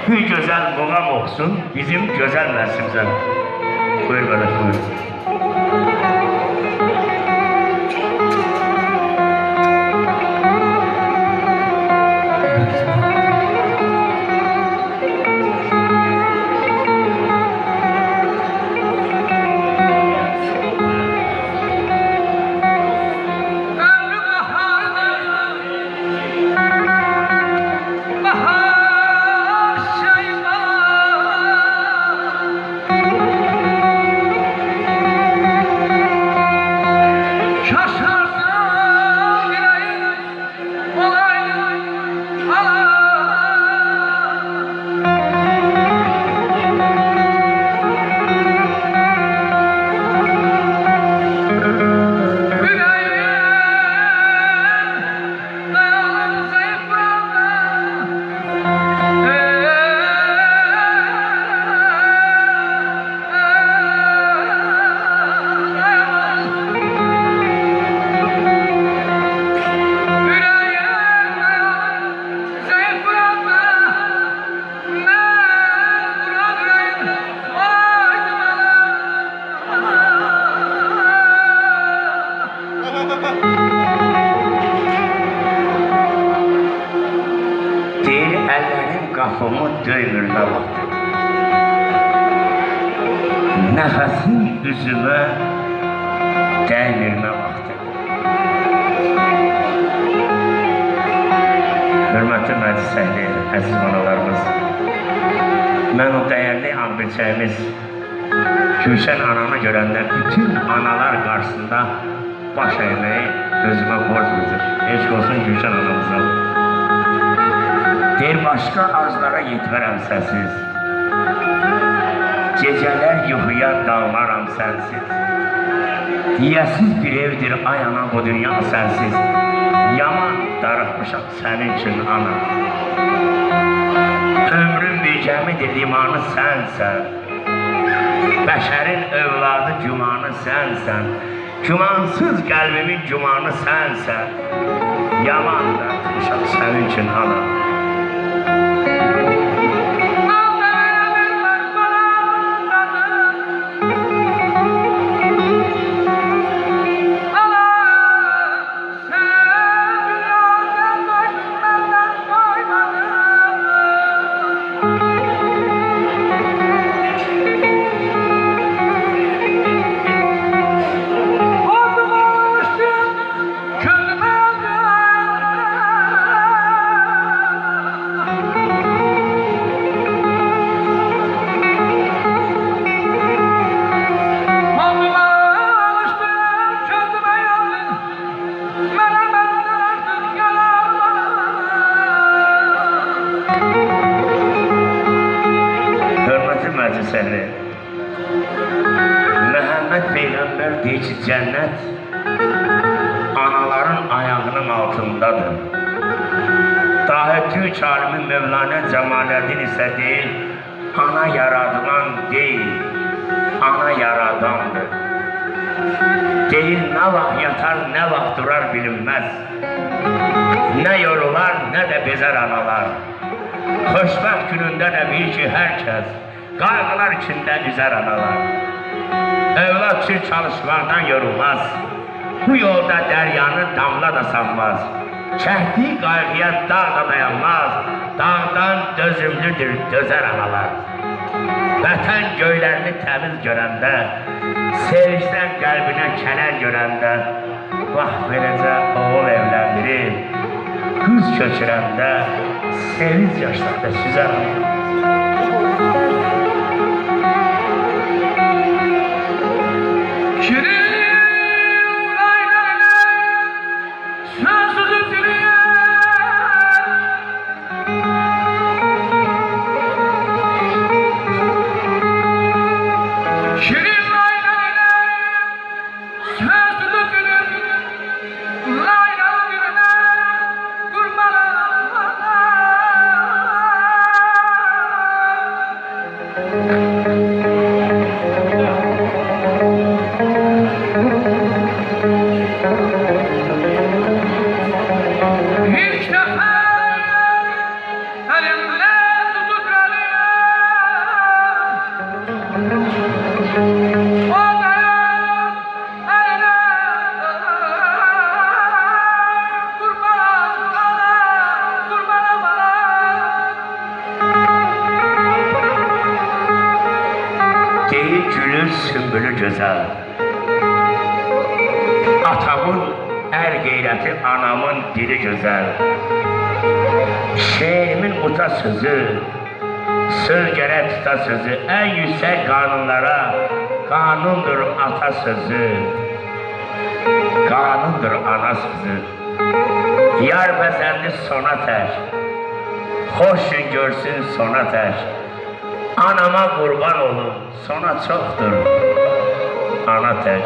bir güzel muğam okusun bizim güzel mərsimizə. Buyur qardaş, buyur. Qapımı döymür nə vaxt. Nəfəsim üzümə dəymir nə vaxt. Hörmətli məclis əhli, əziz analarımız, mən o dəyərli anbilçəyimiz Gülşən ananı görəndə bütün analar qarşısında baş əyməyi özümə borc bildir. Eşq olsun Gülşən anamıza. Deyir, başqa arzlara yetmərəm sənsiz. Gecələr yuxuya dalmaram sənsiz. Yiyəsiz bir evdir ay ana bu dünya sənsiz. Yaman darıxmışam sənin üçün ana. Ömrüm bircəmidir limanı sənsən. Bəşərin övladı gümanı sənsən. Gümansız qəlbimin gümanı sənsən. Yaman darıxmışam sənin üçün ana. Məhəmməd Peyğəmbər deyir ki, cənnət anaların ayağının altındadır. Dahi Türk alimi Mevlana Cəmaləddin isə deyir, ana yaradılan deyil, ana yaradandır. Deyir, nə vaxt yatar, nə vaxt durar bilinməz. Nə yorular, nə də bezər analar. Xoşbəxt günündə də bil ki, hər kəs qayğılar içində üzər analar. Evlat üçün çalışmaqdan yorulmaz. Bu yolda dəryanı damla da sanmaz. Çəkdiyi qayğıya dağ da dayanmaz. Dağdan dözümlüdür, dözər analar. Vətən göylərini təmiz görəndə, sevincdən qəlbinə kələn görəndə, vaxt beləcə oğul evləndirir, qız köçürəndə, sevinç yaşlarda süzər analar. sümbülü güzel. Atamın er gayrəti, anamın dili güzel. Şeirimin uta sözü, söz gerek tuta sözü, en yüksek kanunlara kanundur ata sözü, kanundur ana sözü. Yar bəzəlli sona tək, xoş gün görsün sona tək. Anama qurban olum, sona çoxdur ana tək.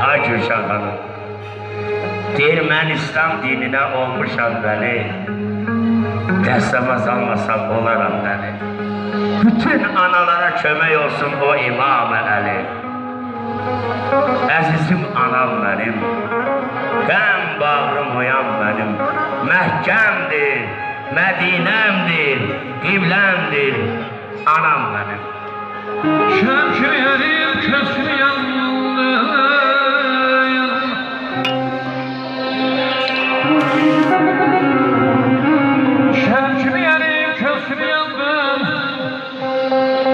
Ay Gülşən xanım, deyir mən İslam dininə olmuşam bəli, dəstəmaz almasam olaram bəli. Bütün analara kömək olsun o İmam-ı Əli. Əzizim anam mənim, qəm bağrım oyan mənim, məhkəmdir, Mədinəmdir, qibləmdir, anam mənim. Şəmkir yerim, kösür yandı. Şəmkir yerim, kösür yandı.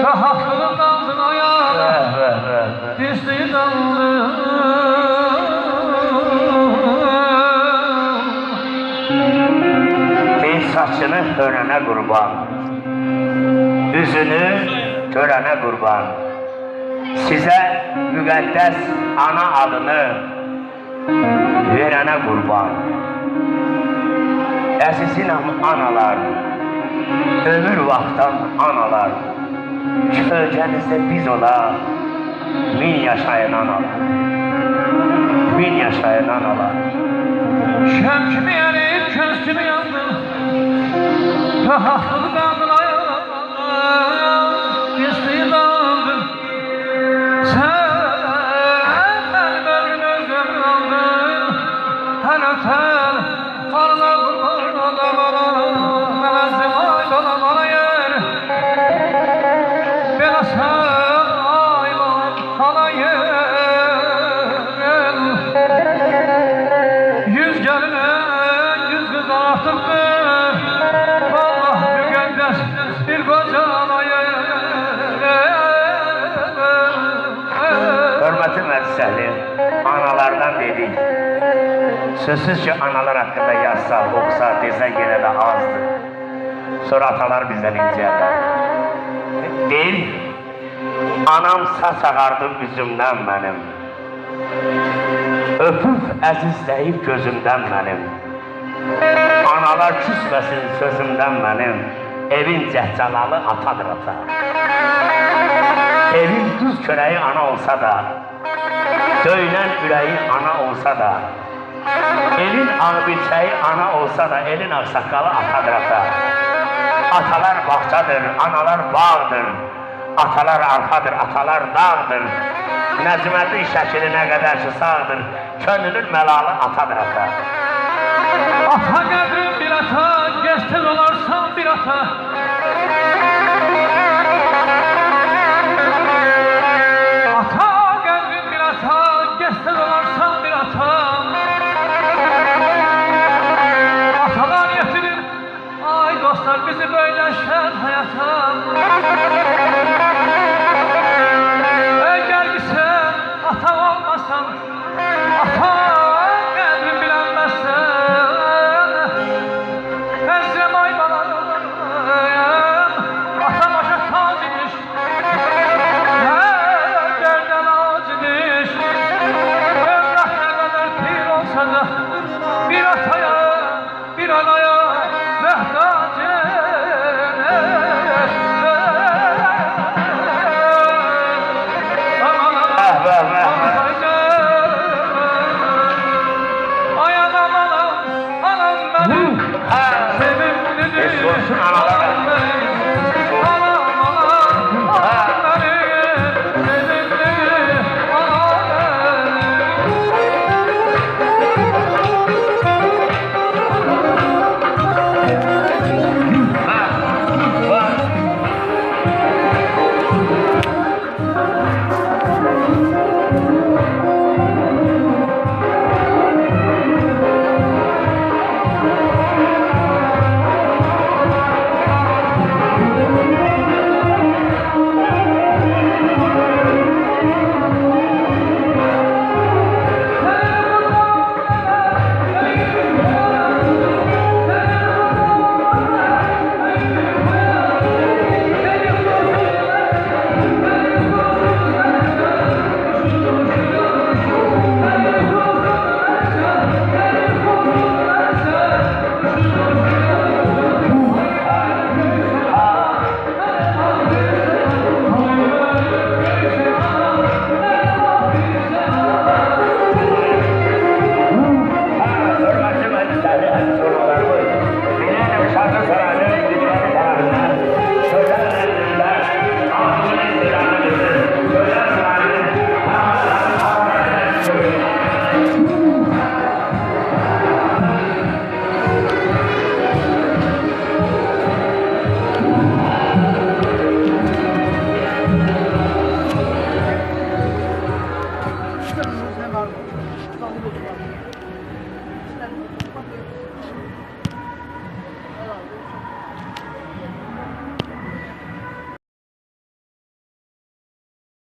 Rahatlığın daldın ayağa, dizliği daldı. Saçını törənə qurban, üzünü törənə qurban, sizə müqəddəs ana adını verənə qurban. Əzizinəm analar, ömür vaxtdan analar, kölgənizdə biz ola, min yaşayın analar, min yaşayın analar. Şəmkimi yerib, köstümü yandı. Rahatlığı qaldın ayağa, dizliği daldı. Sen mənim ömrüm öz ömrüm aldın. Hələ sən qarına qurban adamara, məvəzzim ay bala bala yer. Belə sən ay bala yer. Yüz gəlinə, yüz qız artıqdır. Bir koca anaya. Hörməti məzsəli, analardan dedik. Sözsüz ki, analar haqqında yazsa, oxsa, desə yenə də azdır. Sonra atalar bizdən incəyərlər. Deyil, anam saç ağardı üzümdən mənim. Öpüb əzizləyib gözümdən mənim. Analar küsməsin sözümdən mənim. Evin cəhcəlalı atadır ata. Evin düz körəyi ana olsa da, döynən ürəyi ana olsa da, elin ağbirçəyi ana olsa da, elin ağsaqqalı atadır ata. Atalar bağçadır, analar bağdır, atalar arxadır, atalar dağdır. Nəcmətin şəkili nə qədər ki sağdır, könlünün məlalı atadır ata. Ata qədrim bir ata, gəzsiz olarsan bir ata. Ata qədrim bir ata, gəzsiz olarsan bir ata. Atalar yetirir, ay dostlar bizi böyle şən hayata. Əgər ki sən ata olmasan,